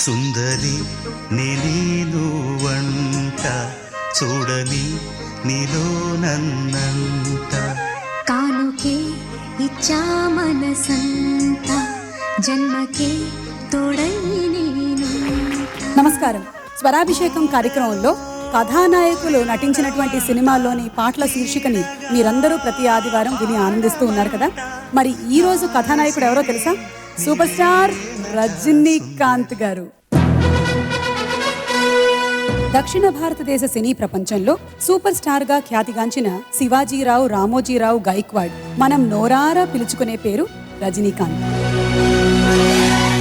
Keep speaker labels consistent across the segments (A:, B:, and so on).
A: సుందరి నీను వంట చూడని నీలో నన్నంత
B: కానుకే ఇచ్చా మనసంత జన్మకే తోడై నేను.
C: నమస్కారం. స్వరాభిషేకం కార్యక్రమంలో కథానాయకులు నటించినటువంటి సినిమాల్లోని పాటల శీర్షికని మీరందరూ ప్రతి ఆదివారం విని ఆనందిస్తూ ఉన్నారు కదా. మరి ఈ రోజు కథానాయకుడు ఎవరో తెలుసా? సూపర్ స్టార్ రజనీకాంత్ గారు. దక్షిణ భారతదేశ సినీ ప్రపంచంలో సూపర్ స్టార్ గా ఖ్యాతిగాంచిన శివాజీరావు రామోజీరావు గైక్వాడ్ మనం నోరారా పిలుచుకునే పేరు రజనీకాంత్.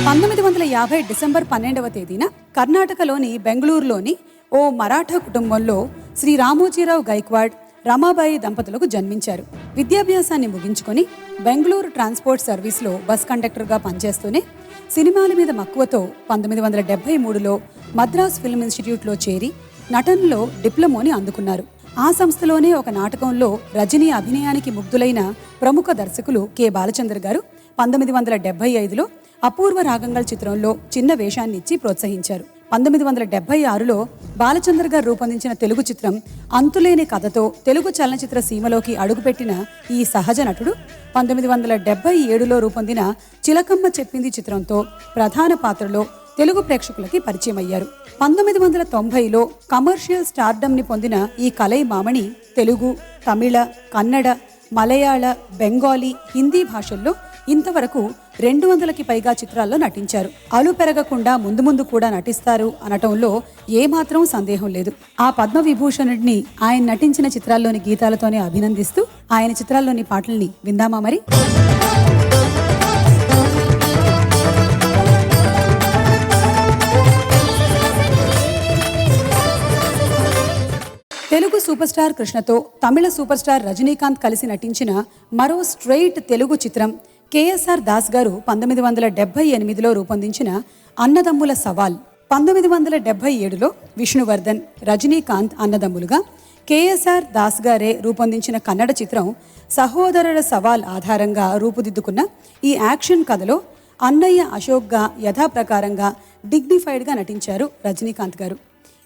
C: 1950 డిసెంబర్ 12వ తేదీన కర్ణాటకలోని బెంగళూరులోని ఓ మరాఠా కుటుంబంలో శ్రీ రామోజీరావు గైక్వాడ్ రమాబాయి దంపతులకు జన్మించారు. విద్యాభ్యాసాన్ని ముగించుకొని బెంగళూరు ట్రాన్స్పోర్ట్ సర్వీస్లో బస్ కండక్టర్గా పనిచేస్తూనే సినిమాల మీద మక్కువతో 1973లో మద్రాస్ ఫిల్మ్ ఇన్స్టిట్యూట్లో చేరి నటనలో డిప్లొమాని అందుకున్నారు. ఆ సంస్థలోనే ఒక నాటకంలో రజనీ అభినయానికి ముగ్ధులైన ప్రముఖ దర్శకులు కె బాలచంద్ర గారు 1975లో అపూర్వ రాగంగల్ చిత్రంలో చిన్న వేషాన్నిచ్చి ప్రోత్సహించారు. 1976లో బాలచంద్ర గారు రూపొందించిన తెలుగు చిత్రం అంతులేని కథతో తెలుగు చలనచిత్ర సీమలోకి అడుగుపెట్టిన ఈ సహజ నటుడు 1977లో రూపొందిన చిలకమ్మ చెప్పింది చిత్రంతో ప్రధాన పాత్రలో తెలుగు ప్రేక్షకులకి పరిచయం అయ్యారు. 1990లో కమర్షియల్ స్టార్డమ్ని పొందిన ఈ కలై మామణి తెలుగు, తమిళ, కన్నడ, మలయాళ, బెంగాలీ, హిందీ భాషల్లో ఇంతవరకు 200కి పైగా చిత్రాల్లో నటించారు. అలు పెరగకుండా ముందు ముందు కూడా నటిస్తారు అనటంలో ఏమాత్రం సందేహం లేదు. ఆ పద్మవిభూషణుడిని ఆయన నటించిన చిత్రాల్లోని గీతాలతోనే అభినందిస్తూ ఆయన చిత్రాల్లోని పాటల్ని విందామా మరి? తెలుగు సూపర్ స్టార్ కృష్ణతో తమిళ సూపర్ స్టార్ రజనీకాంత్ కలిసి నటించిన మరో స్ట్రెయిట్ తెలుగు చిత్రం కేఎస్ఆర్ దాస్ గారు 1978లో రూపొందించిన అన్నదమ్ముల సవాల్. 1977లో విష్ణువర్ధన్, రజనీకాంత్ అన్నదమ్ములుగా కేఎస్ఆర్ దాస్ గారే రూపొందించిన కన్నడ చిత్రం సహోదరుల సవాల్ ఆధారంగా రూపుదిద్దుకున్న ఈ యాక్షన్ కథలో అన్నయ్య అశోక్గా యథాప్రకారంగా డిగ్నిఫైడ్గా నటించారు రజనీకాంత్ గారు.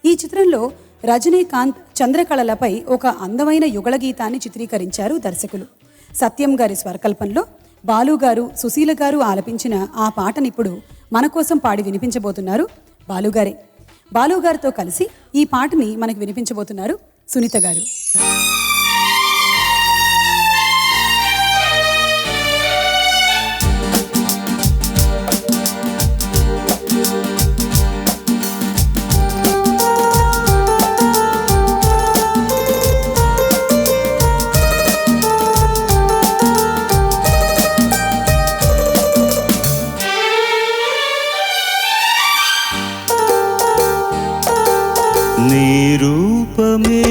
C: ఈ చిత్రంలో రజనీకాంత్ చంద్రకళలపై ఒక అందమైన యుగళ గీతాన్ని చిత్రీకరించారు దర్శకులు. సత్యం గారి స్వరకల్పంలో బాలుగారు, సుశీల గారు ఆలపించిన ఆ పాటనిప్పుడు మన కోసం పాడి వినిపించబోతున్నారు బాలుగారే. బాలుగారితో కలిసి ఈ పాటని మనకు వినిపించబోతున్నారు సునీత గారు.
A: నీ రూపమే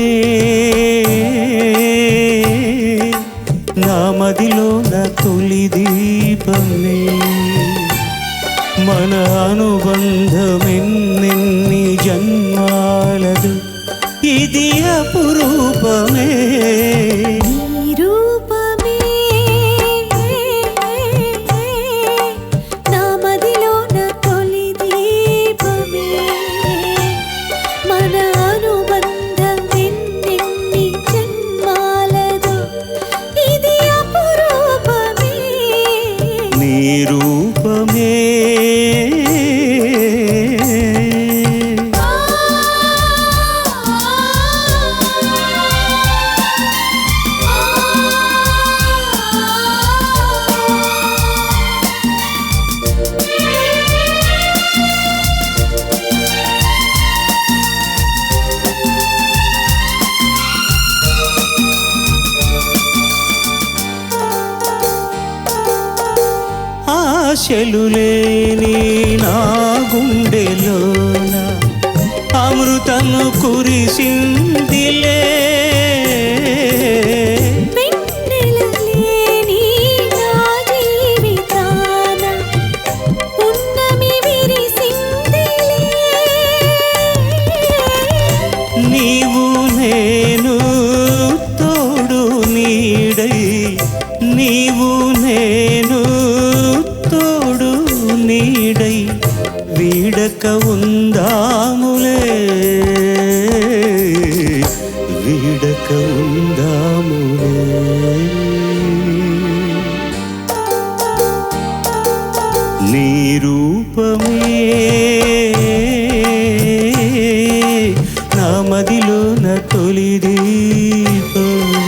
A: నా మదిలో నా తొలి దీపమే, మన అనుబంధమెన్నెన్ని జన్మాలదు ఇది అపురూపమే. చెలులేని నా గుండెలోన అమృతము కురిసిందిలే.
B: వెన్నెలలేని నా జీవితాన పున్నమి విరిసిందిలే.
A: నీవు నేను తోడు నీడై, నీవు నేను తోడు నీడై వీడక ఉందాములే, వీడక ఉందాములే. నీ రూపమే నా మదిలోన తొలి దీపమే.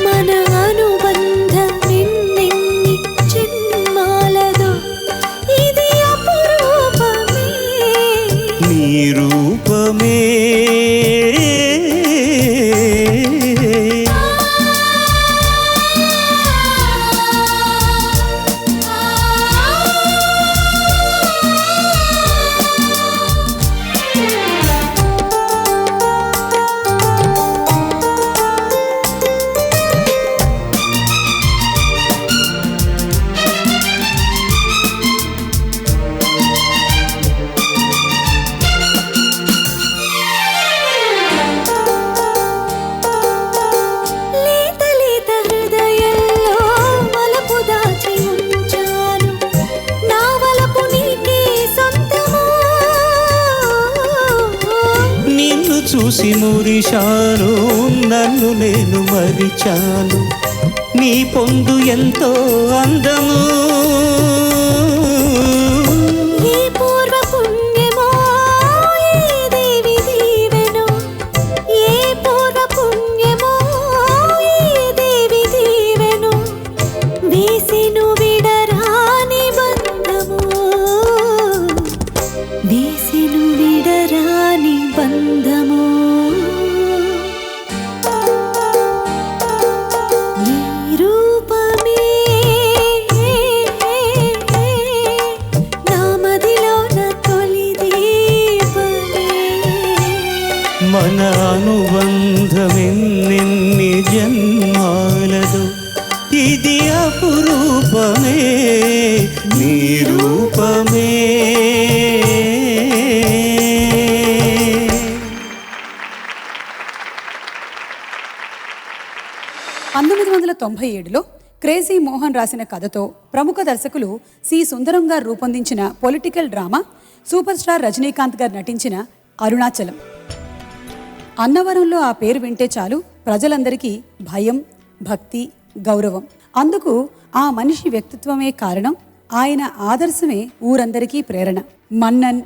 B: మన అనుబంధం ఎన్నెన్ని జన్మాలదో ఇది అపురూపమే.
A: నీ రూపమే
B: లేత లేత హృదయంలో వలపు దాచి ఉంచాను, నా వలపు నీకే సొంతము.
A: నిన్ను చూసి మురిశాను, నన్ను నేను మరిచాను, నీ పొందు ఎంతో అందము.
B: ఏ పూర్వ పుణ్యమో ఏ దేవి దీవెనో, ఏ పూర్వ పుణ్యమో ఏ దేవి దీవెనో వేసెను విడరాని బంధము, వేసెను విడరాని బంధము. నీ రూపమే నా మదిలోన తొలి దీపమే.
A: మన అనుబంధమెన్నెన్ని జన్మాలదు ఇది అపురూపమే. నీ రూపమే
C: 1997లో క్రేజీ మోహన్ రాసిన కథతో ప్రముఖ దర్శకులు సి సుందరం గారు రూపొందించిన political drama super star Rajinikanth గారు నటించిన అరుణాచలం. అన్నవరంలో ఆ పేరు వింటే చాలు ప్రజలందరికీ భయం, భక్తి, గౌరవం. అందుకు ఆ మనిషి వ్యక్తిత్వమే కారణం, ఆయన ఆదర్శమే ఊరందరికీ ప్రేరణ. మన్నన్,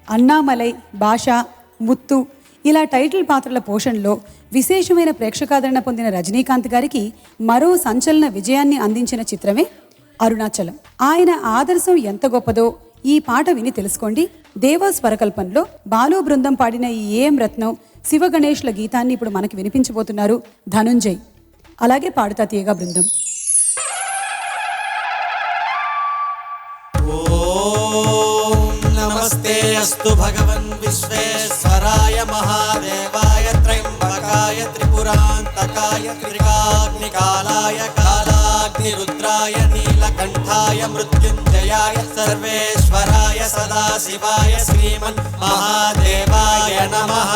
C: అన్నామలై, భాష, ముత్తు ఇలా టైటిల్ పాత్రల పోషణలో విశేషమైన ప్రేక్షకాదరణ పొందిన రజనీకాంత్ గారికి మరో సంచలన విజయాన్ని అందించిన చిత్రమే అరుణాచలం. ఆయన ఆదర్శం ఎంత గొప్పదో ఈ పాట విని తెలుసుకోండి. దేవా స్వరకల్పంలో బాలు బృందం పాడిన ఈ ఏఎం రత్నం, శివ గణేష్ల గీతాన్ని ఇప్పుడు మనకి వినిపించబోతున్నారు ధనుంజయ్. అలాగే పాడుతా తీయగా బృందం.
D: नमस्ते अस्तु भगवन् विश्वेश्वराय महादेवाय त्र्यम्बकाय त्रिपुरान्तकाय त्रिकाग्निकालाय कालाग्निरुद्राय नीलकण्ठाय मृत्युञ्जयाय सर्वेश्वराय सदाशिवाय श्रीमन् महादेवाय नमः।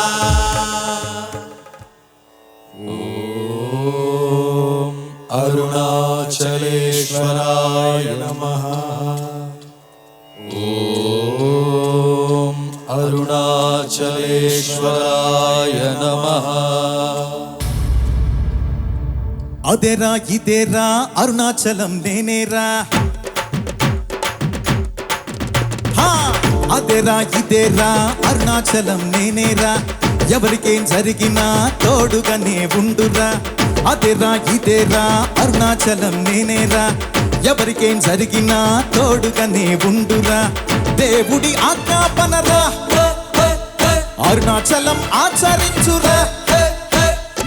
D: ॐ अरुणाचलेश्वराय नमः। ॐ अरुणाचलेश्वराय नमः।
E: అదేరా ఇదేరా అరుణాచలం నేనేరా, అదేరా ఇదేరా అరుణాచలం నేనేరా, ఎవరికేం జరిగినా తోడుగానే ఉండురా. అదేరా ఇదేరా అరుణాచలం నేనేరా, ఎవరికేం జరిగినా తోడుగానే ఉండురా. దేవుడి ఆజ్ఞాపనరా, అరుణాచలం ఆచరించురా.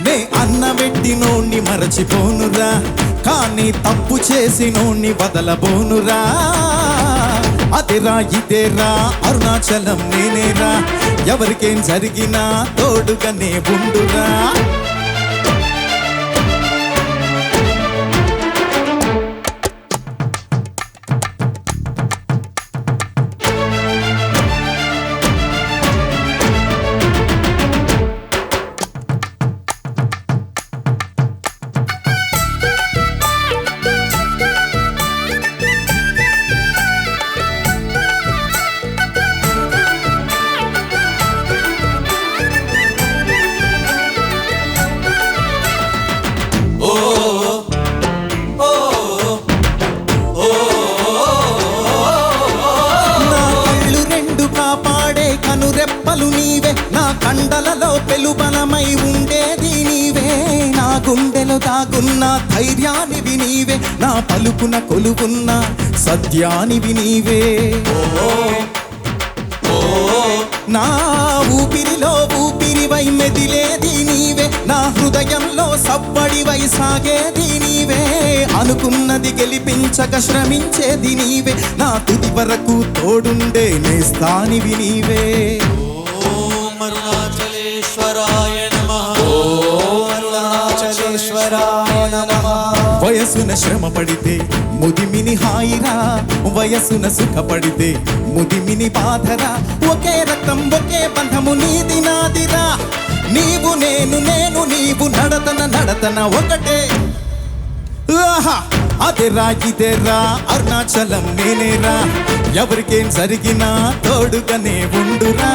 E: నే అన్న పెట్టినోణ్ణి మరచిపోనురా, కానీ తప్పు చేసినోణ్ణి వదలబోనురా. అదిరా ఇదేరా అరుణాచలం నేనేరా, ఎవరికేం జరిగినా తోడుగానే ఉండురా. రెప్పలు నీవే, నా కండలలో పెలుబలమై ఉండేది నీవే, నా గుండెలో దాగున్న ధైర్యానివి నీవే, నా పలుకున కొలువున్న సత్యానివి నీవే. నా ఊపిరిలో ఊపిరివై మెదిలేది నీవే, నా హృదయంలో సవ్వడివై సాగేది నీవే, అనుకున్నది గెలిపించక శ్రమించేది నీవే, నా తుది వరకు తోడుండే నేస్తానివి నీవే.
D: ఓం అరుణాచలేశ్వరాయ నమః. ఓం అరుణాచలేశ్వరాయ నమః.
E: వయసున శ్రమ పడితే ముదిమిని హాయిరా, వయసున సుఖపడితే ముదిమిని బాధరా, ఒకే రక్తం ఒకే బంధము నీది నాదిరా, నీవు నేను నేను నీవు నడతన ఒకటే. ఆహా అదేరా ఇదేరా అరుణాచలం నేనేరా, ఎవరికేం జరిగినా తోడుగానే ఉండురా.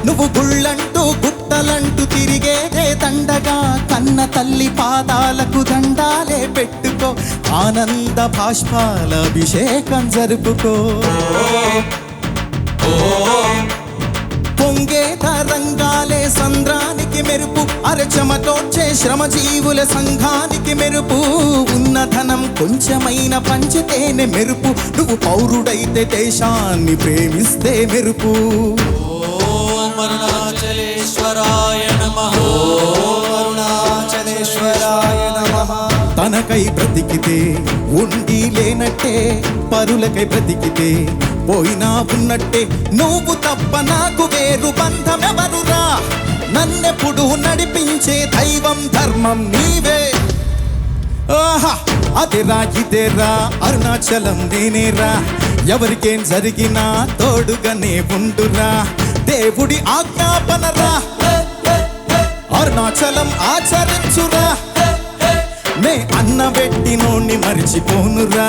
E: నువ్వు గుళ్ళంటూ గుట్టలంటూ తిరిగేదే దండగా, కన్న తల్లి పాదాలకు దండాలే పెట్టుకో, ఆనంద బాష్పాల అభిషేకం జరుపుకో. పొంగే తరంగాలే సంద్రానికి మెరుపు, అరచమటోడ్చే శ్రమజీవుల సంఘానికి మెరుపు, ఉన్న ధనం కొంచెమైన పంచితేనే మెరుపు, నువ్వు పౌరుడైతే దేశాన్ని ప్రేమిస్తే మెరుపు.
D: అరుణాచలేశ్వరాయ నమః. ఓం అరుణాచలేశ్వరాయ నమః.
E: తనకై బ్రతికితే ఉండి లేనట్టే, పరులకై బ్రతికితే పోయినా ఉన్నట్టే, నువ్వు తప్ప నాకు వేరు బంధమెవరురా, నన్నెప్పుడు నడిపించే దైవం ధర్మం నీవే. ఆహా అదేరా ఇదేరా అరుణాచలం నేనేరా, ఎవరికేం జరిగినా తోడుగానే ఉండురా, దేవుడి ఆజ్ఞాపనరా, అరుణాచలం ఆచరించురా, నే అన్నబెట్టినోణ్ణి మరిచిపోనురా,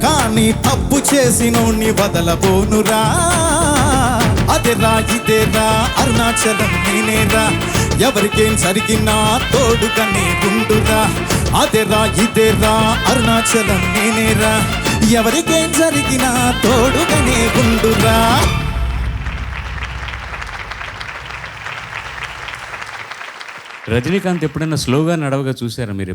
E: కానీ తప్పు చేసినోణ్ణి వదలబోనురా. అదేరా ఇదేరా అరుణాచలం నేనేరా, ఎవరికేం జరిగినా తోడుగానే ఉండురా. అదేరా ఇదేరా అరుణాచలం నేనేరా, ఎవరికేం జరిగినా తోడుగానే ఉండురా.
F: రజనీకాంత్ ఎప్పుడైనా స్లోగా నడవగా చూసారా మీరు?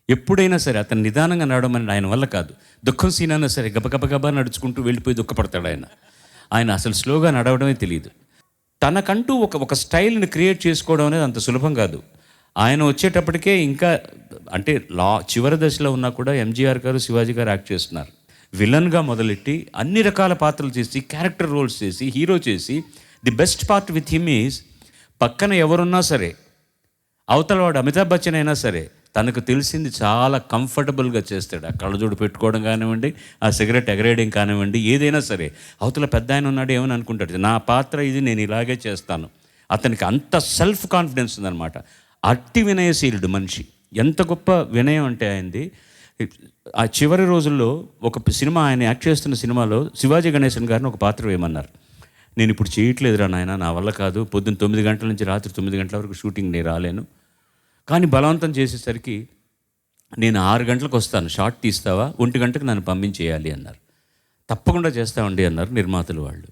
F: ఎప్పుడైనా సరే అతను నిదానంగా నడవమని ఆయన వల్ల కాదు. దుఃఖం సీన్ అయినా సరే గబగబా నడుచుకుంటూ వెళ్ళిపోయి దుఃఖపడతాడు ఆయన అసలు స్లోగా నడవడమే తెలియదు. తనకంటూ ఒక స్టైల్ని క్రియేట్ చేసుకోవడం అనేది అంత సులభం కాదు. ఆయన వచ్చేటప్పటికే ఇంకా అంటే చివరి దశలో ఉన్నా కూడా ఎంజీఆర్ గారు శివాజీ గారు యాక్ట్ చేస్తున్నారు. విలన్గా మొదలెట్టి అన్ని రకాల పాత్రలు చేసి క్యారెక్టర్ రోల్స్ చేసి హీరో చేసి, the best part with him is పక్కన ఎవరున్నా సరే, అవతల వాడు అమితాబ్ బచ్చన్ అయినా సరే తనకు తెలిసింది చాలా కంఫర్టబుల్గా చేస్తాడు. ఆ కళ్ళజోడు పెట్టుకోవడం కానివ్వండి, ఆ సిగరెట్ ఎగరేయడం కానివ్వండి, ఏదైనా సరే. అవతల పెద్ద ఆయన ఉన్నాడు ఏమని అనుకుంటాడు, నా పాత్ర ఇది, నేను ఇలాగే చేస్తాను. అతనికి అంత సెల్ఫ్ కాన్ఫిడెన్స్ ఉందన్నమాట. అట్టి వినయశీలుడు మనిషి. ఎంత గొప్ప వినయం అంటే ఆయనది. ఆ చివరి రోజుల్లో ఒక సినిమా, ఆయన యాక్ట్ చేస్తున్న సినిమాలో శివాజీ గణేశన్ గారిని ఒక పాత్ర వేయమన్నారు. నేను ఇప్పుడు చేయట్లేదురా నాయన, నా వల్ల కాదు, పొద్దున్న 9 గంటల నుంచి రాత్రి 9 గంటల వరకు షూటింగ్, నేను రాలేను. కానీ బలవంతం చేసేసరికి నేను 6 గంటలకు వస్తాను, షార్ట్ తీస్తావా, 1 గంటకు నన్ను పంపించేయాలి అన్నారు. తప్పకుండా చేస్తామండి అన్నారు నిర్మాతలు వాళ్ళు.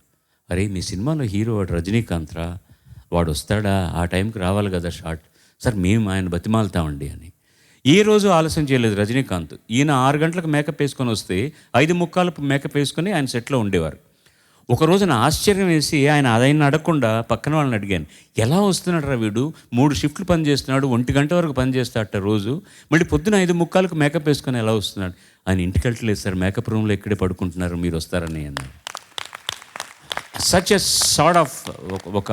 F: అరే మీ సినిమాలో హీరో వాడు రజనీకాంత్ రా, వాడు వస్తాడా, ఆ టైంకి రావాలి కదా షార్ట్. సార్ మేము ఆయన బతిమాలుతామండి అని. ఏ రోజు ఆలస్యం చేయలేదు రజనీకాంత్. ఈయన 6 గంటలకు మేకప్ వేసుకొని వస్తే 5:45 మేకప్ వేసుకొని ఆయన సెట్లో ఉండేవారు. ఒకరోజు నా ఆశ్చర్యం వేసి ఆయన అడగకుండా పక్కన వాళ్ళని అడిగాను, ఎలా వస్తున్నాడు రా వీడు, 3 షిఫ్ట్లు పని చేస్తున్నాడు, 1 గంట వరకు పని చేస్తాడట రోజు, మళ్ళీ పొద్దున 5:45 మేకప్ వేసుకొని ఎలా వస్తున్నాడు. ఆయన ఇంటికి వెళ్ళట్లేదు సార్, మేకప్ రూమ్లో ఇక్కడే పడుకుంటున్నారు, మీరు వస్తారని అన్నారు. సచ్ ఎ సార్ట్ ఆఫ్ ఒక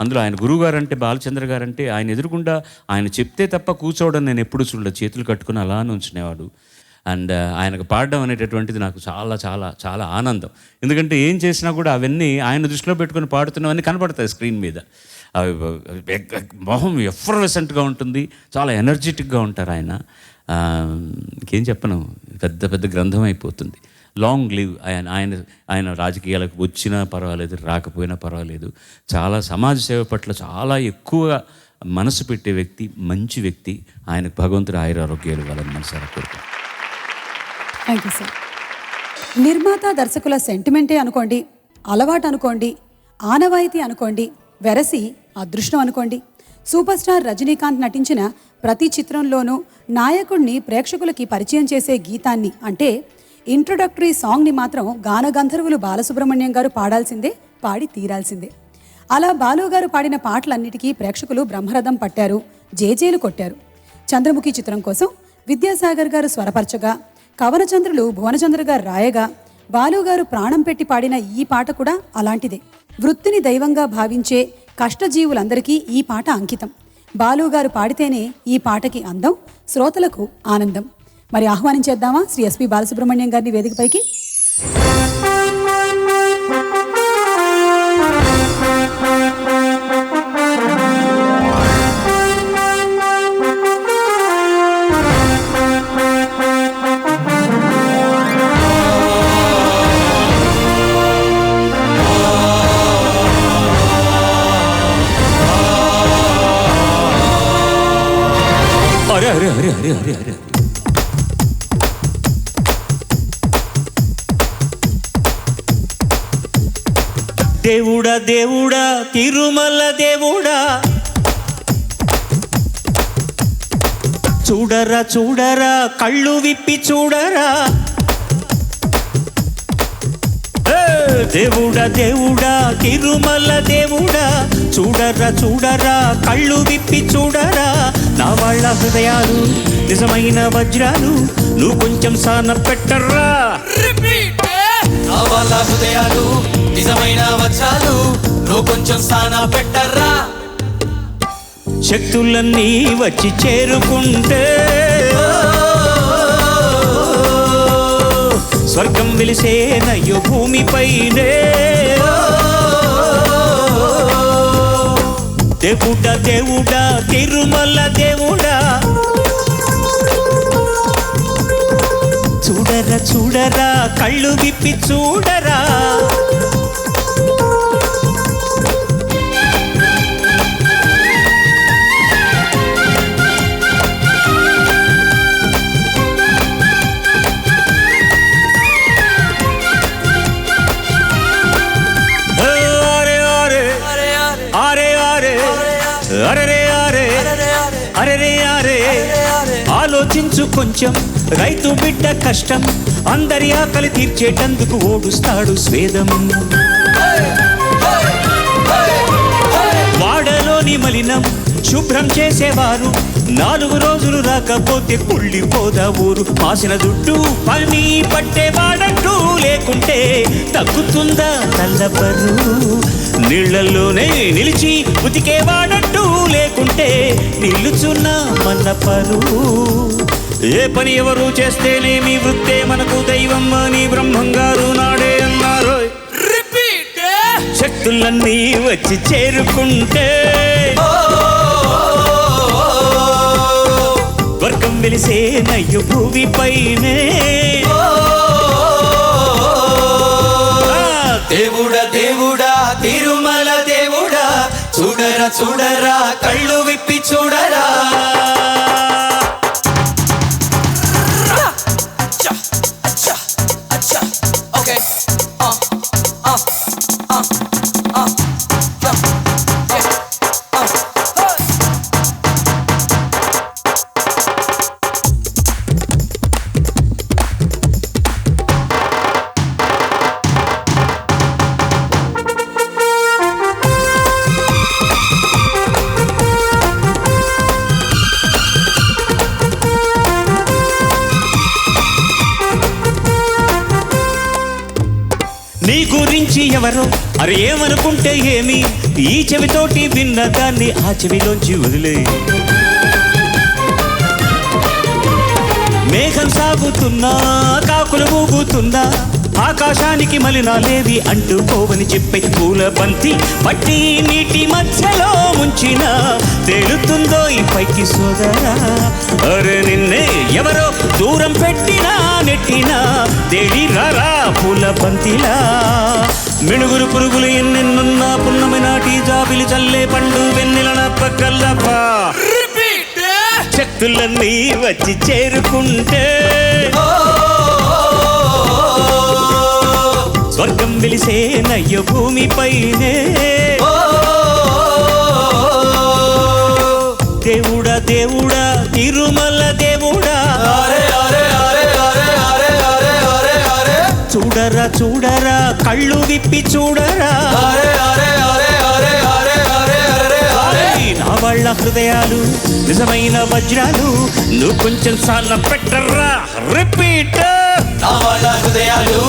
F: అందులో ఆయన గురువుగారు అంటే బాలచంద్ర గారు అంటే ఆయన ఎదురుకుండా ఆయన చెప్తే తప్ప కూర్చోవడం నేను ఎప్పుడు చూడలేదు, చేతులు కట్టుకుని అలా ఉంచునేవాడు. అండ్ ఆయనకు పాడడం అనేటటువంటిది నాకు చాలా చాలా చాలా ఆనందం. ఎందుకంటే ఏం చేసినా కూడా అవన్నీ ఆయన దృష్టిలో పెట్టుకుని పాడుతున్నవన్నీ కనపడతాయి స్క్రీన్ మీద. అవి మొహం ఎఫర్వెసెంట్గా ఉంటుంది, చాలా ఎనర్జెటిక్గా ఉంటారు ఆయన. ఇంకేం చెప్పను, పెద్ద పెద్ద గ్రంథం అయిపోతుంది. లాంగ్ లివ్ ఆయన. ఆయన ఆయన రాజకీయాలకు వచ్చినా పర్వాలేదు, రాకపోయినా పర్వాలేదు, చాలా సమాజ సేవ పట్ల చాలా ఎక్కువ మనసు పెట్టే వ్యక్తి, మంచి వ్యక్తి. ఆయనకు భగవంతుడు ఆయురారోగ్యాలు ఇవ్వాలని మనసారా కోరుకుంటున్నాను.
C: Thank you sir. నిర్మాత దర్శకుల సెంటిమెంటే అనుకోండి, అలవాటు అనుకోండి, ఆనవాయితీ అనుకోండి, వెరసి అదృష్టం అనుకోండి, సూపర్ స్టార్ రజనీకాంత్ నటించిన ప్రతి చిత్రంలోనూ నాయకుడిని ప్రేక్షకులకి పరిచయం చేసే గీతాన్ని, అంటే ఇంట్రొడక్టరీ సాంగ్ని మాత్రం గాన గంధర్వులు బాలసుబ్రహ్మణ్యం గారు పాడాల్సిందే, పాడి తీరాల్సిందే. అలా బాలు గారు పాడిన పాటలన్నిటికీ ప్రేక్షకులు బ్రహ్మరథం పట్టారు, జేజేలు కొట్టారు. చంద్రముఖి చిత్రం కోసం విద్యాసాగర్ గారు స్వరపరచగా, కవనచంద్రులు భువనచంద్ర గారు రాయగా, బాలుగారు ప్రాణం పెట్టి పాడిన ఈ పాట కూడా అలాంటిదే. వృత్తిని దైవంగా భావించే కష్టజీవులందరికీ ఈ పాట అంకితం. బాలుగారు పాడితేనే ఈ పాటకి అందం, శ్రోతలకు ఆనందం. మరి ఆహ్వానించేద్దామా శ్రీ ఎస్పి బాలసుబ్రహ్మణ్యం గారిని వేదికపైకి?
F: అరే అరే అరే అరే అరే అరే దేవుడా దేవుడా తిరుమల దేవుడా, చూడరా చూడరా కళ్ళు విప్పి చూడరా, దేవుడా దేవుడా తిరుమల దేవుడా, చూడరా చూడరా కళ్ళు విప్పి చూడరా, నా వాళ్ళ హృదయాలు నిజమైన వజ్రాలు, నువ్వు కొంచెం సాన పెట్టర్రా.
D: నా వాళ్ళ హృదయాలు నిజమైన వజ్రాలు, నువ్వు కొంచెం సానా పెట్టర్రా.
F: శక్తులన్నీ వచ్చి చేరుకుంటే స్వర్గం వెలిసేనయ్యో భూమిపైనే. దేవుడా దేవుడా తిరుమల దేవుడా, చూడరా చూడరా కళ్ళు విప్పి చూడరా. ఆలోచించు కొంచెం, రైతు బిడ్డ కష్టం, అందరి ఆకలి తీర్చేటందుకు ఓడుస్తాడు స్వేదం. వాడలోని మలినం శుభ్రం చేసేవారు, 4 రోజులు రాకపోతే కుళ్ళిపోదా ఊరు. మాసిన దుడ్డు పని పట్టేవాడంటూ లేకుంటే తగ్గుతుందా తల్లబరు, నీళ్లలోనే నిలిచి ఉతికేవాడంటూ
A: లేకుంటే నిలుచున్నా మన పరువు. ఏ పని ఎవరు చేస్తేనేమి వృత్తే మనకు దైవం అని బ్రహ్మంగారు నాడే అన్నారు.
D: రిపీట్
A: శక్తులన్నీ వచ్చి చేరుకుంటే వర్గం వెలిసే నయ్యు భూమి పైనే.
D: దేవుడా దేవుడా తిరుమల దేవుడా, చూడరా చూడరా కళ్ళు విప్పి చూడరా. Okay.
A: నీ గురించి ఎవరో అరే ఏమనుకుంటే ఏమి, ఈ చెవితోటి విన్న దాన్ని ఆ చెవిలోంచి వదిలే. మేఘం సాగుతున్నా కాకులు ఊగుతున్నా ఆకాశానికి మలినాలేవి అంటూ పోవని చెప్పే పూల బంతి పట్టి నీటి మధ్యలో ముంచిన తేలుతుందో ఈ పైకి సోదరా. అరే నిన్నే ఎవరో దూరం పెట్టినా నెట్టినా తేలి రారా పూల బంతిలా. మిణుగురు పురుగులు ఎన్నెన్నున్నా పున్నమి నాటి జాబిలి చల్లే పండు వెన్నెలన పక్కల్లపా. శక్తులన్నీ వచ్చి చేరుకుంటే స్వర్గం వెలిసే నయ్య భూమి పైనే. దేవుడా దేవుడా తిరుమల దేవుడా, చూడరా చూడరా కళ్ళు విప్పి చూడరా. నా వాళ్ళ హృదయాలు నిజమైన వజ్రాలు, నువ్వు కొంచెం సాల పెట్టర్రా. రిపీట్.
D: నా వాళ్ళ హృదయాలు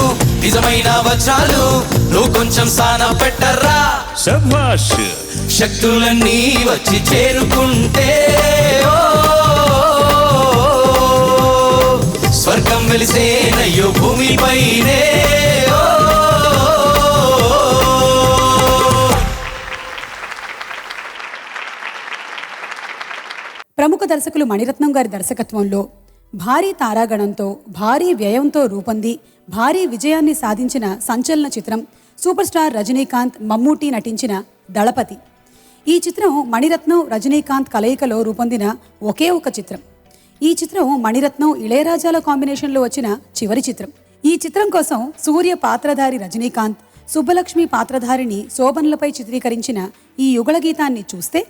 D: నిజమైన వజ్రాలు, నువ్వు కొంచెం సాన పెట్టర్రా.
A: శభాష్.
D: శక్తులన్నీ వచ్చి చేరుకుంటే స్వర్గం వెలిసేనయ్యో భూమి పైనే.
C: ప్రముఖ దర్శకులు మణిరత్నం గారి దర్శకత్వంలో భారీ తారాగణంతో భారీ వ్యయంతో రూపొంది భారీ విజయాన్ని సాధించిన సంచలన చిత్రం సూపర్ స్టార్ రజనీకాంత్ మమ్మూటి నటించిన దళపతి. ఈ చిత్రం మణిరత్నం రజనీకాంత్ కలయికలో రూపొందిన ఒకే ఒక చిత్రం. ఈ చిత్రం మణిరత్నం ఇళయరాజాల కాంబినేషన్లో వచ్చిన చివరి చిత్రం. ఈ చిత్రం కోసం సూర్య పాత్రధారి రజనీకాంత్, సుబ్బలక్ష్మి పాత్రధారిని శోభన్లపై చిత్రీకరించిన ఈ యుగళ గీతాన్ని చూస్తే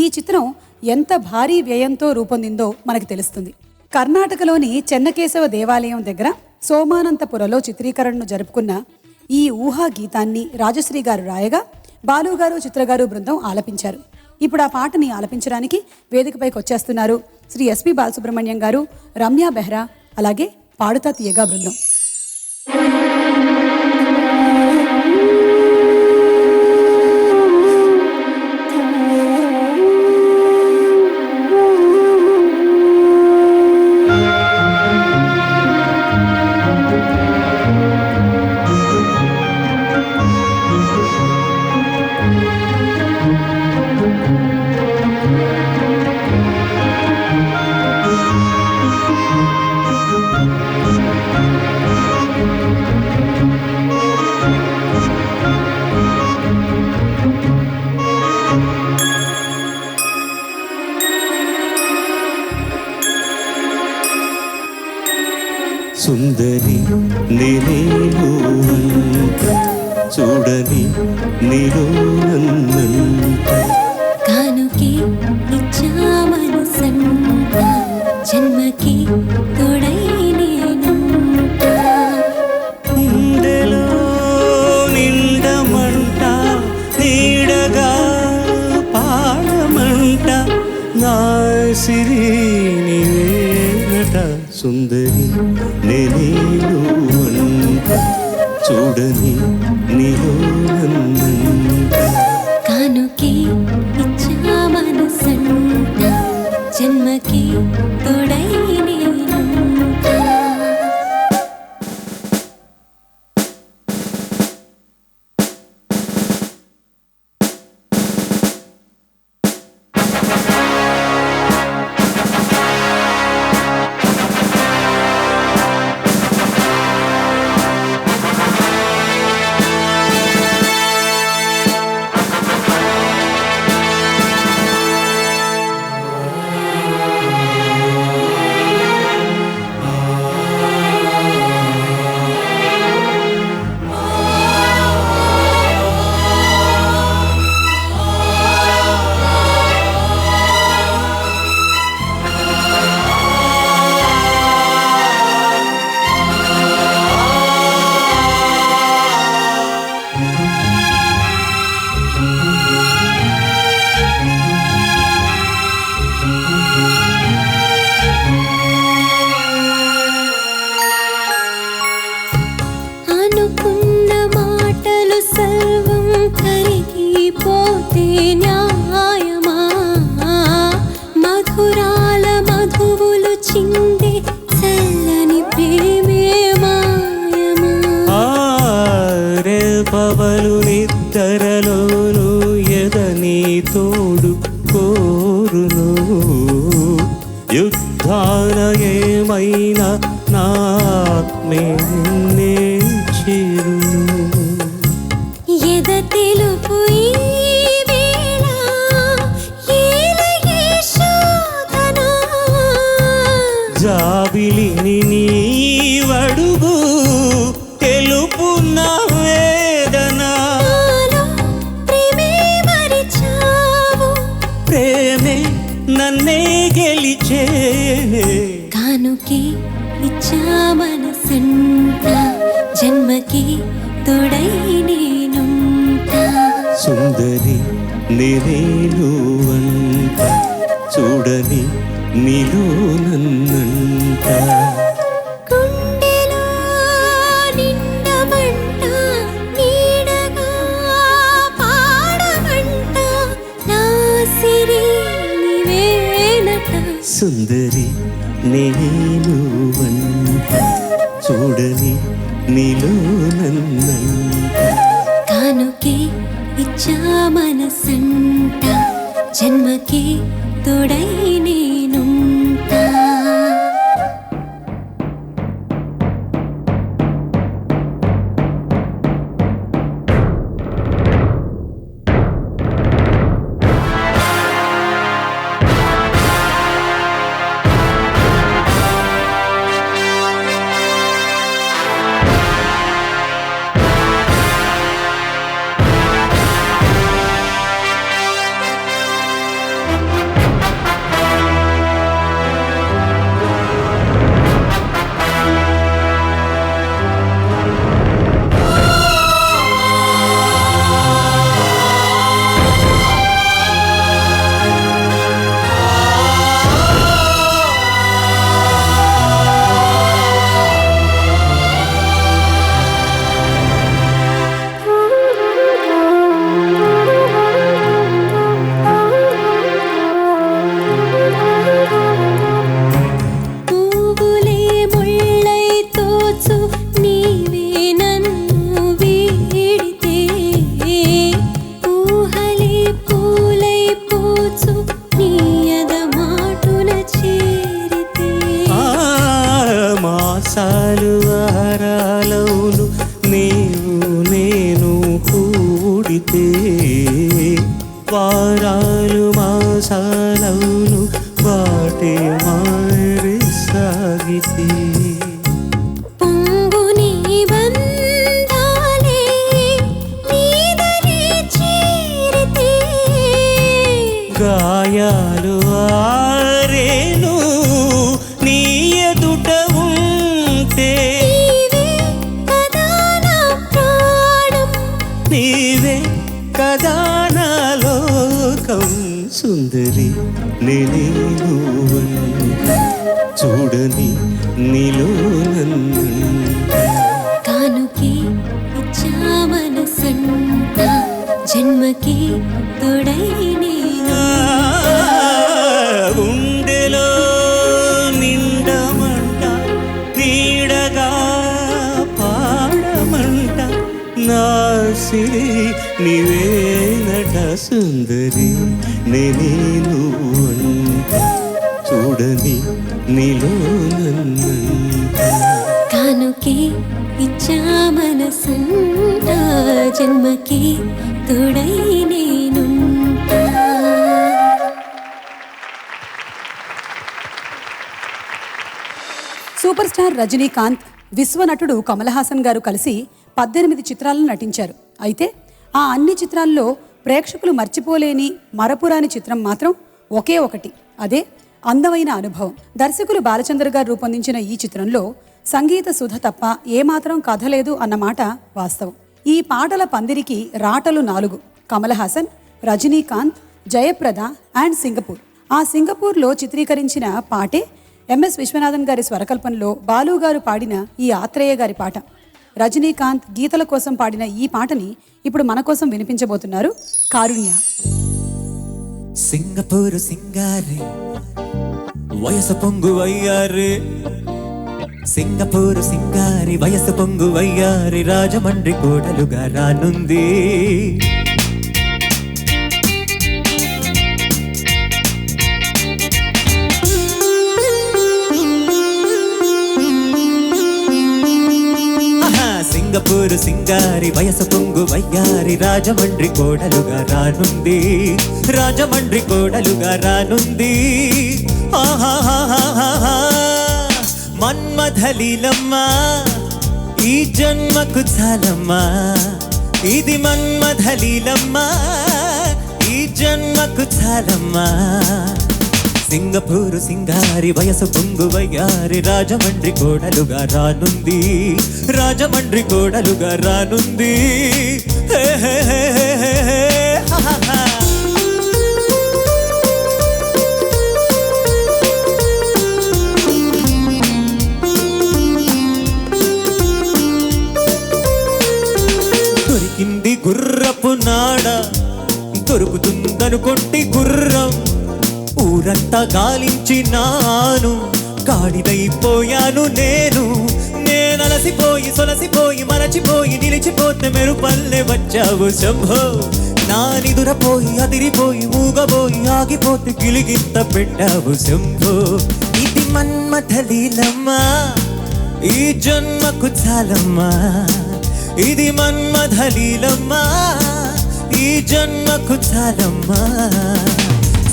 C: ఈ చిత్రం ఎంత భారీ వ్యయంతో రూపొందిందో మనకు తెలుస్తుంది. కర్ణాటకలోని చెన్నకేశవ దేవాలయం దగ్గర సోమానంతపురలో చిత్రీకరణను జరుపుకున్న ఈ ఊహా గీతాన్ని రాజశ్రీ గారు రాయగా బాలుగారు చిత్రగారు బృందం ఆలపించారు. ఇప్పుడు ఆ పాటని ఆలపించడానికి వేదికపైకి వచ్చేస్తున్నారు శ్రీ ఎస్పి బాలసుబ్రహ్మణ్యం గారు, రమ్య బెహ్రా, అలాగే పాడుతా తీయగా బృందం.
A: సుందరి నేనేను చూడని నీలో నన్నంట,
B: కానుకే ఇచ్చా మనసంట, జన్మకి తోడై నేనంట.
A: గుండెలో నిండమంట, నీడగా పాడమంట, నా సిరి నీవేనట. సుందరి నేనేను అంట చూడని నీలో నన్నంట,
B: కానుకే ఇచ్చా మనసంట, తోడై నేనుంటా. అనుకున్న మాటలు సర్వం కరిగిపోతే న్యాయమా? మధురాల మధువులు చిందే చల్లని ప్రేమే మాయమా?
A: రేపవలు నిద్దరలోను ఎదని తోడు కోరును, యుద్ధాన ఏమైనా నా ఆత్మే నిన్నే చేరును.
B: ఎద తెలుపు ఈ వేళ ఏలయే శోధన.
A: జాబిలిని నీవడుగు తెలుపు నా వేదన.
B: నాలో ప్రేమే మరిచావు,
A: ప్రేమే నన్నే గెలిచేనే.
B: కానుకే ఇచ్చా మనసంటా, జన్మకి తోడై నేనుంటా.
A: సుందరి నేనేలు అంట, చూడని నీలో నన్నంట.
B: గుండెలో నిండమంట, నీడగా పాడమంట, నా సిరి నీవేనట.
A: సుందరి నేనేలు అంట, చూడని నీలో నన్నంట.
B: కానుకే ఇచ్చా మనసంట, జన్మకి తోడై నేనుంటా.
A: మాసాలు వారాలవును నీవు నేను కూడితే, వారాలు మాసాలవును వాటి మారి సాగితే.
B: పొంగుని బంధాలే నీదనే చేరితే,
A: గాయాలు ఆరేను నీ ఎదుట ఉంటే. నీవే కదా నా లోకం. సుందరి నేనే నువ్వంట, చూడని నీలో నన్ను.
B: కానుకే ఇచ్చా మనసంట, జన్మకి తోడై నేను.
A: గుండెలో నా సిరి నీవేనట సుందరి నేనే నువ్వంట చూడని నీలో నన్నంట
B: కానుకే ఇచ్చా మనసంట జన్మకి తోడై నేనుంటా.
C: సూపర్ స్టార్ రజనీకాంత్, విశ్వనటుడు కమల్ హాసన్ గారు కలిసి 18 చిత్రాలను నటించారు. అయితే ఆ అన్ని చిత్రాల్లో ప్రేక్షకులు మర్చిపోలేని మరపురాని చిత్రం మాత్రం ఒకే ఒకటి, అదే అందమైన అనుభవం. దర్శకులు బాలచంద్ర గారు రూపొందించిన ఈ చిత్రంలో సంగీత సుధ తప్ప ఏమాత్రం కథ లేదు అన్నమాట వాస్తవం. ఈ పాటల పందిరికి రాటలు 4: కమల్ హాసన్, రజనీకాంత్, జయప్రద అండ్ సింగపూర్. ఆ సింగపూర్లో చిత్రీకరించిన పాటే ఎంఎస్ విశ్వనాథన్ గారి స్వరకల్పనలో బాలు గారు పాడిన ఈ ఆత్రేయ గారి పాట. రజనీకాంత్ గీతల కోసం పాడిన ఈ పాటని ఇప్పుడు మన కోసం వినిపించబోతున్నారు కారుణ్య.
G: సింగపూరు సింగారి వయసు పొంగు వయ్యారి, సింగపూరు సింగారి వయసు పొంగు వయ్యారి, రాజమండ్రి కోటలుగా రానుంది. సింగపూరు సింగారి వయసు పొంగు వయ్యారి, రాజమండ్రి కోడలుగా రానుంది, రాజమండ్రి కోడలుగా రానుంది. ఆహాహాహాహా మన్మథలీలమ్మా ఈ జన్మకు చాలమ్మా, ఇది మన్మథలీలమ్మా ఈ జన్మకు చాలమ్మా. సింగపూరు సింగారి వయసు పొంగు వయ్యారి, రాజమండ్రి కోడలుగా రానుంది, రాజమండ్రి కోడలుగా రానుంది. హే హే హే హే హే హా హా. దొరికింది గుర్రపు నాడ, దొరుకుతుందనుకొట్టి గుర్రం, ఊరంతా గాలించినాను, గాడిదైపోయాను నేను. నేనలసిపోయి సొలసిపోయి మరచిపోయి నిలిచిపోతే మెరుపల్లె వచ్చావు శంభో. నా నిదురపోయి అదిరిపోయి ఊగబోయి ఆగిపోతే గిలిగింత పెట్టావు శంభో. ఇది మన్మథలీలమ్మా ఈ జన్మకు చాలమ్మా, ఇది మన్మథలీలమ్మా ఈ జన్మకు చాలమ్మా.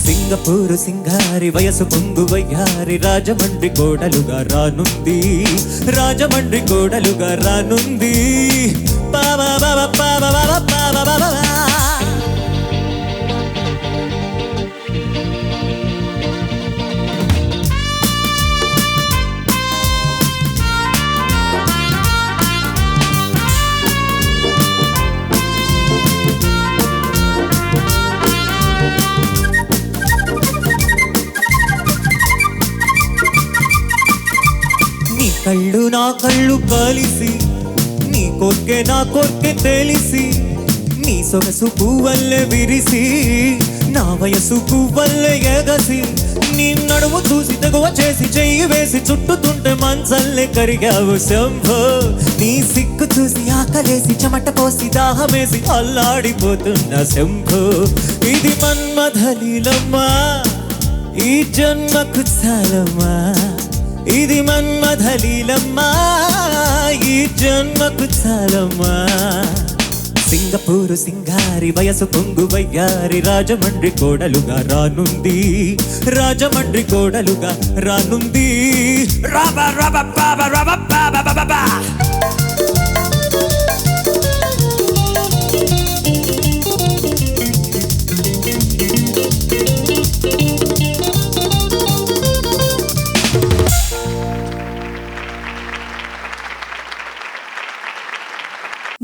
G: సింగపూరు సింగారి వయసు పొంగు వయ్యారి, రాజమండ్రి కోడలుగా రానుంది, రాజమండ్రి కోడలుగా రానుంది. బాబా బాబా బాబా బాబా బాబా బాబా. కళ్ళు నా కళ్ళు కలిసి, నీ కోర్కె నా కోర్కె తెలిసి, నీ సొగసు పువ్వల్లె విరిసి, నా వయసు పువ్వల్లె ఎగసి, నీ నడుము చూసి తెగువ చేసి చెయ్యి వేసి చుట్టుతుంటే మంచల్లె కరిగావు శంభో. నీ సిగ్గు చూసి ఆకలేసి చెమట పోసి దాహమేసి అల్లాడిపోతున్న శంభో. ఇది మన్మథలీలమ్మా ఈ జన్మకు చాలమ్మా, ఇది మన్మథలీలమ్మా ఈ జన్మకు చాలమ్మా. సింగపూరు సింగారి వయసు పొంగు వయ్యారి, రాజమండ్రి కోడలుగా రానుంది, రాజమండ్రి కోడలుగా రానుంది. రాబా రాబా బాబా రాబా బాబా బాబా.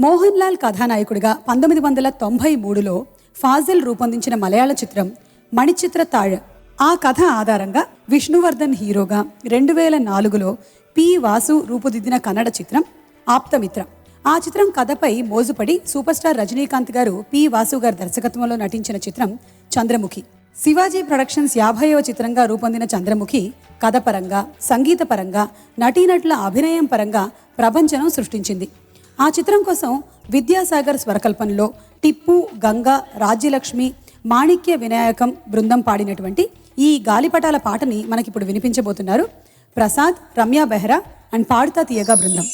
C: మోహన్ లాల్ కథానాయకుడిగా 1993లో ఫాజిల్ రూపొందించిన మలయాళ చిత్రం మణిచిత్ర తాళ్. ఆ కథ ఆధారంగా విష్ణువర్ధన్ హీరోగా 2004లో పి వాసు రూపుదిద్దిన కన్నడ చిత్రం ఆప్తమిత్ర. ఆ చిత్రం కథపై మోజుపడి సూపర్ స్టార్ రజనీకాంత్ గారు పి వాసు గారి దర్శకత్వంలో నటించిన చిత్రం చంద్రముఖి. శివాజీ ప్రొడక్షన్స్ 50వ చిత్రంగా రూపొందిన చంద్రముఖి కథపరంగా, సంగీతపరంగా, నటీనటుల అభినయం పరంగా ప్రభంజనం సృష్టించింది. ఆ చిత్రం కోసం విద్యాసాగర్ స్వరకల్పనలో టిప్పు, గంగా, రాజ్యలక్ష్మి, మాణిక్య వినాయకం బృందం పాడినటువంటి ఈ గాలిపటాల పాటని మనకిప్పుడు వినిపించబోతున్నారు ప్రసాద్, రమ్య బెహ్రా అండ్ పాడుతా తీయగా బృందం.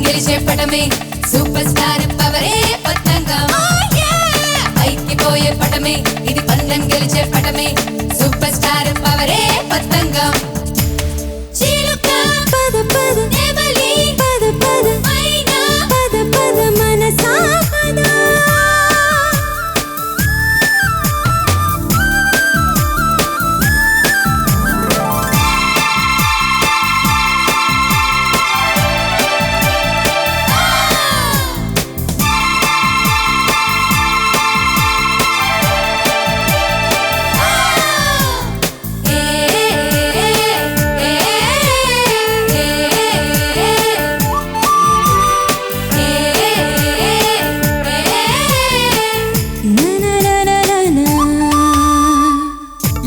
H: గెలిచే పటమే సూపర్ స్టార్ పవరే పతంగం. పైకిపోయే పటమే ఇది పందెం గెలిచే పటమే సూపర్ స్టార్ పవరే పతంగం. చిలుక పద పద నెమలి పద పద మైనా పద పద మనసా పద.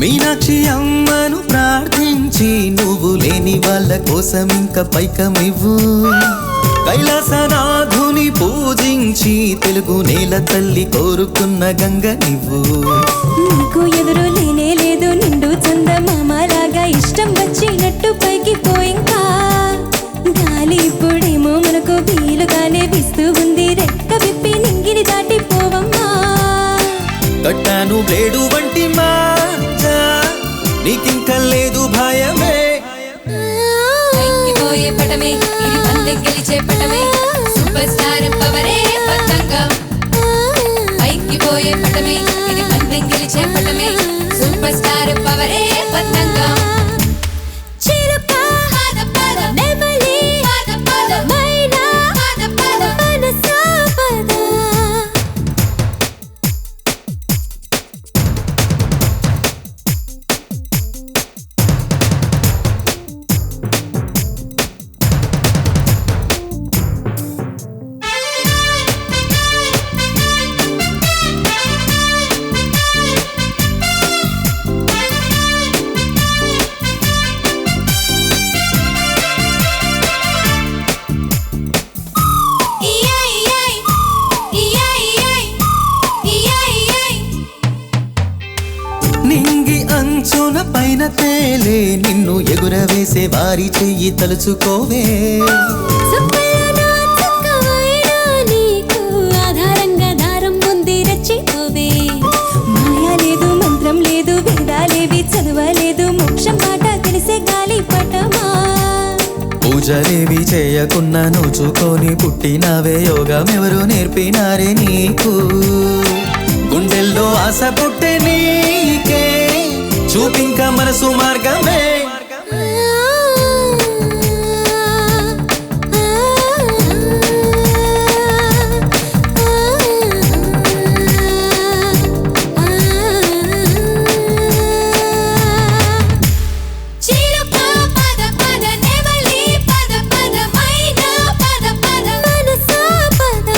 G: మీనాక్షి అమ్మను ప్రార్థించి నువ్వు లేని వాళ్ళ కోసం ఇంకా పైకమివ్వు. కైలాసనాథుని పూజించి తెలుగు నేల తల్లి కోరుకున్న గంగ నువ్వు.
B: నీకు ఎదురు లేనే లేదు నిండు చందమామలాగా ఇష్టం వచ్చినట్టు పైకి పోయింకా. గాలి ఇప్పుడేమో మనకు వీలుగానే వీస్తూ ఉంది, రెక్క విప్పి నింగిని దాటిపోవమ్మా.
G: కట్టాను బ్లేడు వంటి మాట నీకింక లేదు భయమే.
H: పైకిపోయే పటమే ఇది పందెం గెలిచే పటమే సూపర్ స్టార్ పవరే పతంగం. పైకిపోయే పటమే ఇది పందెం గెలిచే పటమే సూపర్ స్టార్ పవరే పతంగం. చిలుక పద పద నెమలి పద పద మైనా పద పద మనసా పద.
G: నింగి అంచున పైన తేలే నిన్ను ఎగురవేసే వారి చెయ్యి తలుచుకోవే.
B: సుబ్బయ్యనా చక్కవైనా నీకు ఆధారంగా దారం ఉంది రచ్చిపోవే. మాయ లేదు మంత్రం లేదు వేదాలేవి చదవలేదు మోక్షం మాట తెలిసే గాలి పటమా.
G: పూజలేవి చేయకున్నా నోచుకొని పుట్టినవే యోగం ఎవరు నేర్పినారే నీకు. గుండెల్లో ఆశ పుట్టే నీకే చూపింక మనసు మార్గమే.
H: చిలుక పద పద నెమలి పద పద మైనా పద పద మనసా పద.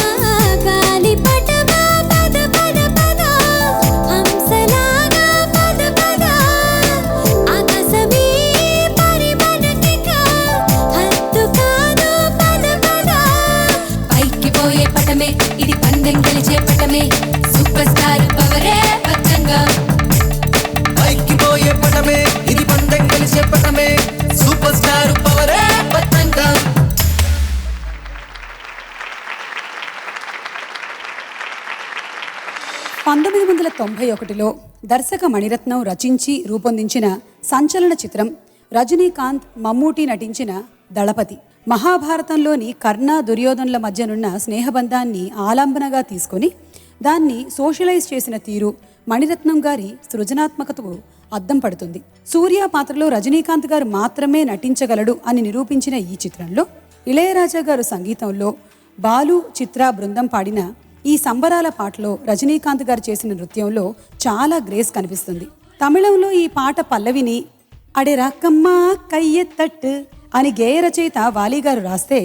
H: గాలి పటమా పద పద పద హంసలాగా పద పద. ఆకాశమే పరిమళకిక హద్దు కాదు పద పద. పైకిపోయే పటమే ఇది పందెం గెలిచే పటమే సూపర్ స్టార్ పవరే పతంగం.
G: పైకిపోయే పటమే ఇది పందెం గెలిచే పటమే సూపర్ స్టార్ పవరే పతంగం.
C: 1991లో దర్శక మణిరత్నం రచించి రూపొందించిన సంచలన చిత్రం రజనీకాంత్ మమ్మూటి నటించిన దళపతి. మహాభారతంలోని కర్ణ దుర్యోధనుల మధ్యనున్న స్నేహబంధాన్ని ఆలంబనగా తీసుకొని దాన్ని సోషలైజ్ చేసిన తీరు మణిరత్నం గారి సృజనాత్మకతకు అద్దం పడుతుంది. సూర్య పాత్రలో రజనీకాంత్ గారు మాత్రమే నటించగలడు అని నిరూపించిన ఈ చిత్రంలో ఇళయరాజా గారు సంగీతంలో బాలు చిత్ర బృందం పాడిన ఈ సంబరాల పాటలో రజనీకాంత్ గారు చేసిన నృత్యంలో చాలా గ్రేస్ కనిపిస్తుంది. తమిళంలో ఈ పాట పల్లవిని అడే రాకమ్మ కయ్యెత్తట్టు అని గేయ రచయిత వాలి గారు రాస్తే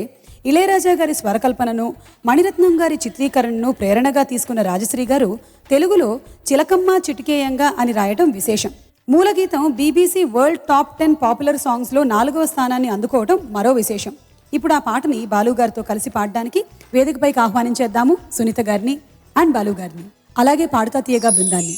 C: ఇళయరాజా గారి స్వరకల్పనను మణిరత్నం గారి చిత్రీకరణను ప్రేరణగా తీసుకున్న రాజశ్రీ గారు తెలుగులో చిలకమ్మ చిటికేయంగా అని రాయటం విశేషం. మూలగీతం BBC వరల్డ్ టాప్ 10 పాపులర్ సాంగ్స్లో 4వ స్థానాన్ని అందుకోవటం మరో విశేషం. ఇప్పుడు ఆ పాటని బాలు గారితో కలిసి పాడడానికి వేదికపైకి ఆహ్వానించేద్దాము సునీత గారిని అండ్ బాలు గారిని, అలాగే పాడుతా తీయగా బృందాన్ని.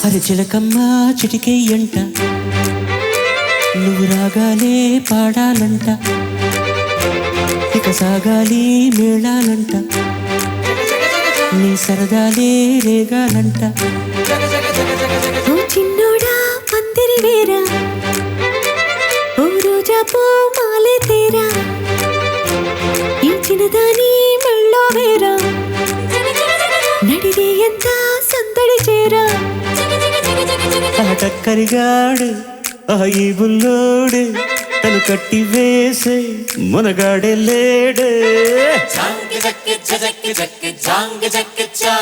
G: అరే చిలకమ్మ చిటికేయంట, నువ్వు రాగాలే పాడాలంట, ఇక సాగాలి మేళాలంట, నీ సరదాలే రేగాలంట.
B: ఓ చిన్నోడా పందిరి వేరా, ఓ రోజా పూ మాలే తేరా, ఈ చిన్నదాని మెళ్ళో వేరా, నడిరే ఎంత సందడి చేరా.
G: ఆ టక్కరిగాడు ఆ ఈ బుల్లోడు తను కట్టి వేసే మునగాడే లేడు.
D: జాంగ్ జక్ జక్ జక్ జాంగ్ జక్ చా,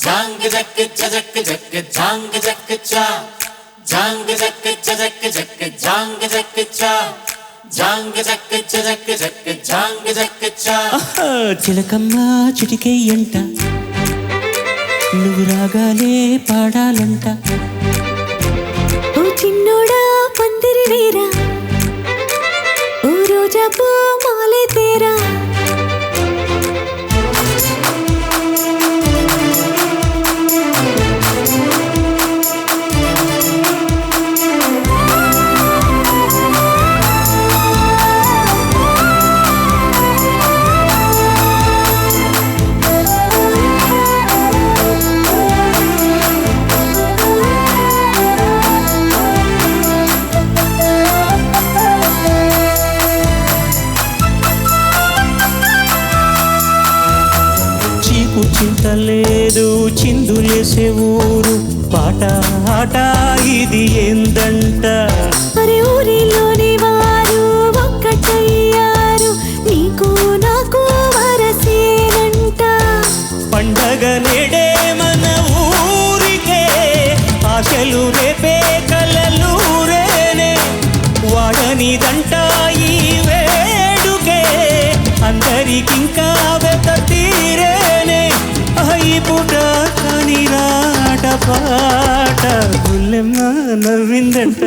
D: జాంగ్ జక్ జక్ జక్ జాంగ్ జక్ చా, జాంగ్ జక్ జక్ జక్ జాంగ్ జక్ చా, జాంగ్ జక్ జక్ జక్ జాంగ్ జక్ చా.
G: చిలకమ్మ చిటికేయంట, నువ్వు రాగాలే పాడాలంట,
B: ఓ చిన్నోడా పందిరి వేరా, ఓ రోజా పూ మాలే తేరా.
G: చింతలేదు చిందులేసే ఊరు పాట ఆట ఇది ఏందంట.
B: అరే ఊరిలోని వారు ఒక్కటయ్యారు, నీకు నాకు వరసేనంట.
G: పండగ నేడే మన ఊరికే ఆశలు రేపే కలలు రేనే, వాడనిదంట ఈ వేడుకే అందరికింకా వెత తీరేనే. ఈ పూట కాని రాట పాట గుల్లెమ్మ నవ్విందంట,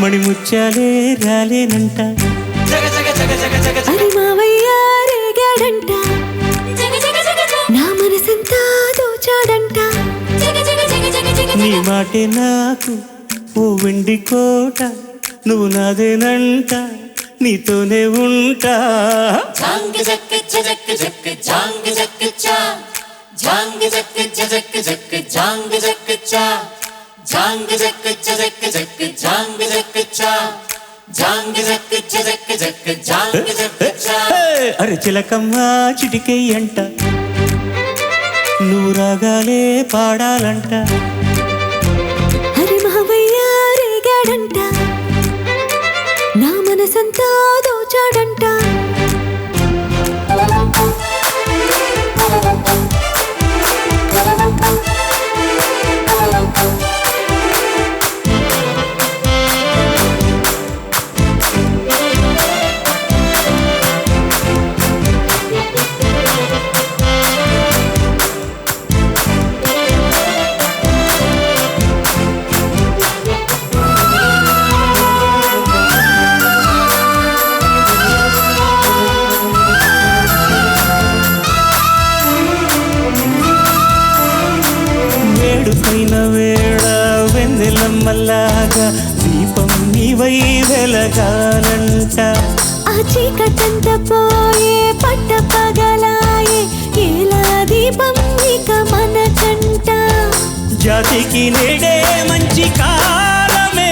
G: మణి ముచ్చాలే రాలేనంట.
B: అది మావయ్య రేగాడంట, నా మనసంతా దోచాడంట.
G: నీ మాటే నాకు ఓ వెండి కోట, నువ్వు నాదేనంట, నీతోనే ఉంటా.
D: జాంగ్ జక్ జక్ జక్ జాంగ్ జక్ చా, జాంగ్ జక్ జక్ జక్ జాంగ్ జక్ చా, జాంగ్ జక్ జక్ జక్ జాంగ్ జక్ చా, జాంగ్ జక్ జక్ జక్ జాంగ్ జక్ చా.
G: అరే చిలకమ్మ చిటికేయంట, నువ్వు రాగాలే పాడాలంట,
B: హరి మావయ్య రేగాడంట, నా మనసంతా దోచాడంట.
A: నమ్మల్లాగా దీపం నీవై వెలగాలంట.
B: ఆ చీకటంత పోయే పట్ట పగలాయే ఎలా దీపం ఇక మన కంట.
A: జాతికి నేడే మంచి కాలమే,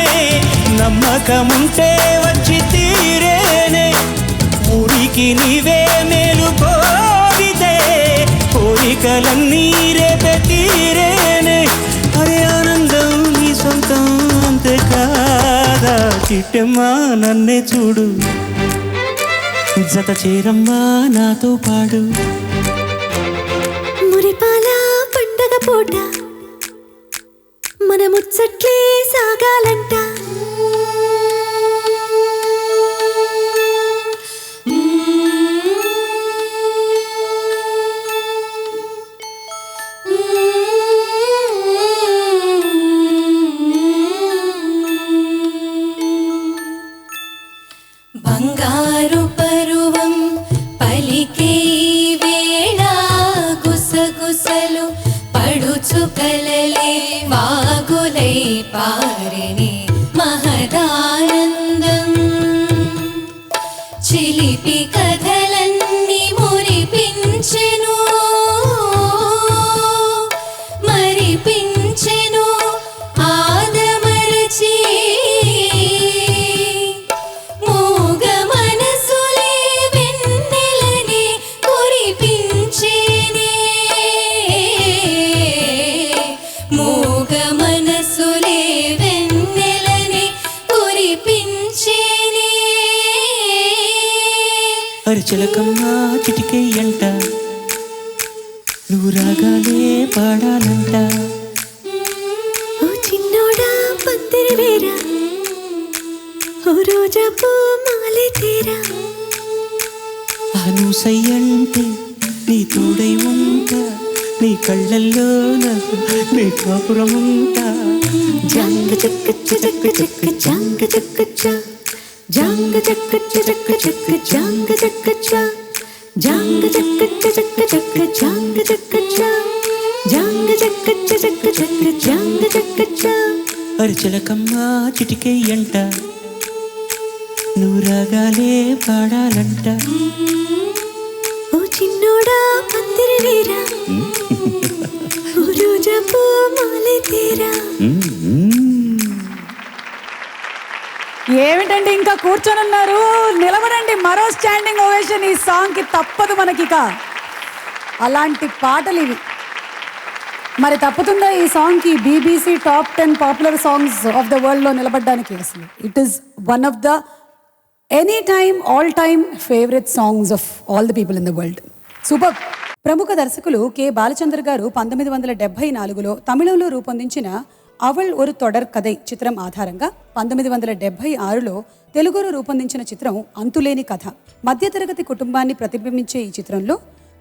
A: నమ్మకముంటే వచ్చి తీరేనే. ఊరికి నీవే మేలు కోరితే కోరికలన్నీ రేపే తీరేనే. అరే ఆనందం నీ సొంతం అంతే కాదా, చిట్టమ్మా నన్నే చూడు, జత చేరమ్మా నాతో పాడు.
B: మురిపాల పండగ పూట మన ముచ్చట్లే సాగాలంట.
H: బంగారు పరువం పలికే వేళ గుసగుసలు పడుచు కలలే వాగులై పారిని మహదానందం. చిలిపి కథలన్నీ మురిపించెను మరిపించెను ఆదమరచి. మూగ మనసులే వెన్నెలని కురిపించేనే, మూగ మనసులే వెన్నెలని కురిపించేనే.
A: అరి చిలకమ్మా చిటికెయ్యంట, నువ్వు రాగాలే పాడాలంట.
B: ఓ చిన్నోడా పందిరి వేరా, ఓ రోజా పూ మాలే తీరా.
A: అనూసయ్యంటే నీ తోడై ఉంటా, నీ కళ్ళల్లో నీ కాపురముంటా.
B: జంగ చక్క చక్క చక్క జంగ చక్క చ, జంగ చక్క చక్క చక్క జంగ చక్క చ, జంగ చక్క చక్క చక్క జంగ చక్క చ, జంగ చక్క చక్క చక్క జంగ చక్క చ.
A: అరి చిలకమ్మా చిటికెయ్యంట, నువ్వు రాగాలే పాడాలంట.
B: ఓ చిన్నోడా పందిరి వేరా, ఓ రోజా పూ మాలే తీరా.
C: ఏమిటండి ఇంకా కూర్చొని ఉన్నారు, నిలబడండి. మరో స్టాండింగ్ ఓవేషన్ ఈ సాంగ్కి తప్పదు మనకిక. అలాంటి పాటలు ఇవి. మరి తప్పుతుందా ఈ సాంగ్కి BBC top 10 popular songs of the వరల్డ్లో నిలబడడానికి? అసలు it is one of the any time all time favourite songs of all the people in the world. Super. ప్రముఖ దర్శకులు కె బాలచంద్ర గారు 1974లో తమిళంలో రూపొందించిన అవల్ ஒரு தொடர் కథై చిత్రం ఆధారంగా 1976లో తెలుగులో రూపొందించిన చిత్రం అంతులేని కథ. మధ్యతరగతి కుటుంబాన్ని ప్రతిబింబించే ఈ చిత్రంలో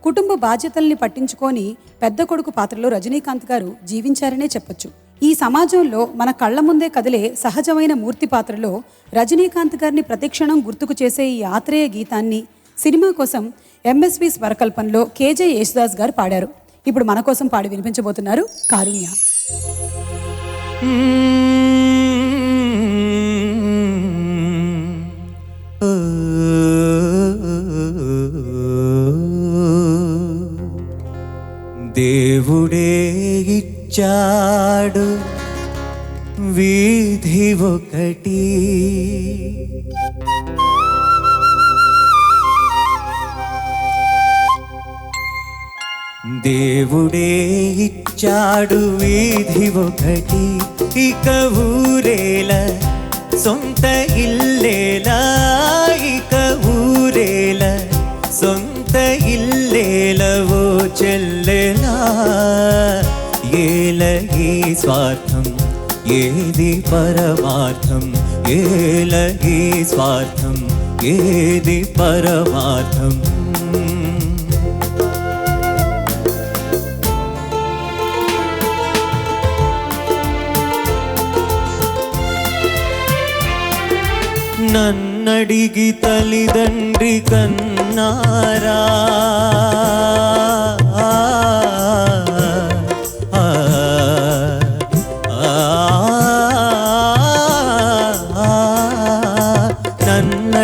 C: కుటుంబ బాధ్యతల్ని పట్టించుకొని పెద్ద కొడుకు పాత్రలో రజనీకాంత్ గారు జీవించారనే చెప్పొచ్చు. ఈ సమాజంలో మన కళ్ల ముందే కదిలే సహజమైన మూర్తి పాత్రలో రజనీకాంత్ గారిని ప్రతిక్షణం గుర్తుకు చేసే ఈ ఆత్రేయ గీతాన్ని సినిమా కోసం ఎంఎస్వి స్వరకల్పనలో KJ యేసుదాస్ గారు పాడారు. ఇప్పుడు మన కోసం పాడి వినిపించబోతున్నారు కారుణ్య.
G: దేవుడే ఇచ్చాడు వీధి ఒకటి, దేవుడే ఇచ్చాడు వీధి ఒకటి, ఇక ఊరేల సొంత ఇల్లేలా, ఇక ఊరేల సొంత ఇల్లేలవో చెల్లెలా. ఏల ఈ స్వార్థం ఏది పరమార్థం, ఏల ఈ స్వార్థం ఏది పరమార్థం. నన్నడిగి తల్లిదండ్రి కన్నారా,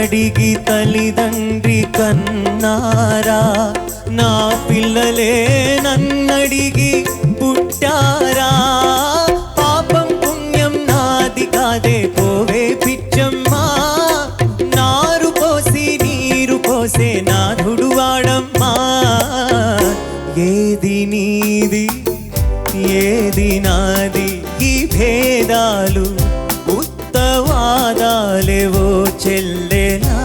G: నన్నడిగి తల్లిదండ్రి కన్నారా, నా పిల్లలే నన్నడిగి పుట్టారా. పాపం పుణ్యం నాది కాదే పోవే పిచ్చమ్మా, నారు పోసి నీరు పోసే నాథుడు వాడమ్మా. ఏది నీది ఏది నాది ఈ భేదాలు ఉత్తవాదాలేవో చెల్లెలా.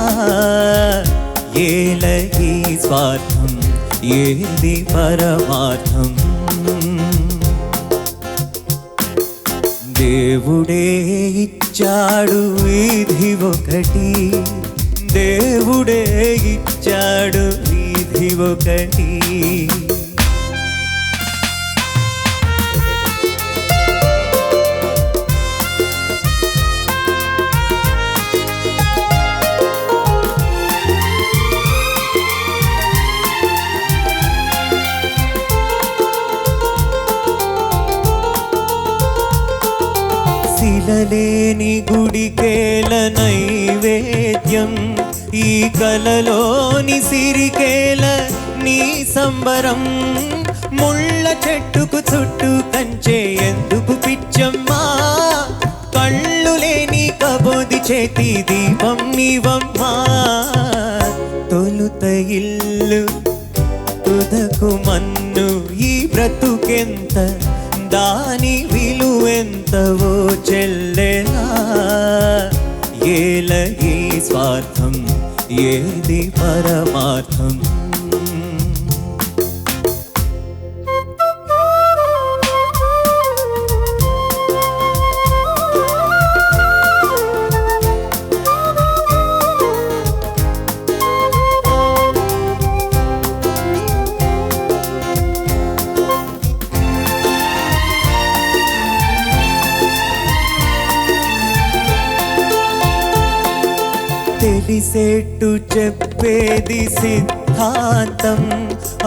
G: ఏలకి స్వార్థం ఏది పరమార్థం, దేవుడే ఇచ్చాడు వీధి ఒకటి, దేవుడే ఇచ్చాడు వీధి ఒకటి. శిలలేని గుడికేల నైవేద్యం, ఈ కలలోని సిరికేల నీ సంబరం. ముళ్ళ చెట్టుకు చుట్టూ కంచే ఎందుకు పిచ్చమ్మా, కళ్ళు లేని కబోది చేతి దీపం నీవమ్మా. తొలుత ఇల్లు తుదకు మన్ను, ఈ బ్రతుకెంత దాని విలువెంతవో చెల్లెలా. ఏలగి స్వార్థం ఏది పరమార్థం, తెలిసేట్టు చెప్పేది సిద్ధాంతం,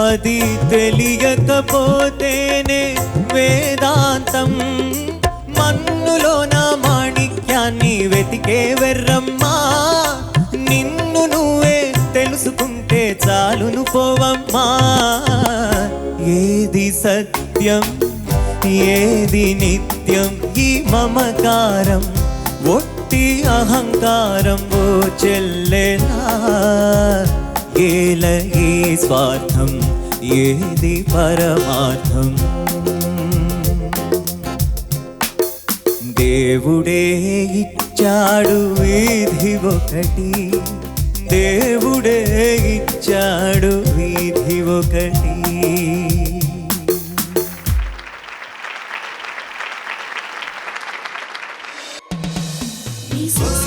G: అది తెలియకపోతేనే వేదాంతం. మన్నులో నా మాణిక్యాన్ని వెతికే వెర్రమ్మా, నిన్ను నువ్వే తెలుసుకుంటే చాలును పోవమ్మా. ఏది సత్యం ఏది నిత్యం, ఈ మమకారం ఒట్టి అహంకారం ఓ చెల్లెలా. ఏలగి స్వార్థం ఏది పరమార్థం, దేవుడే ఇచ్చాడు వీధి ఒకటి, దేవుడే ఇచ్చాడు వీధి ఒకటి.
B: This is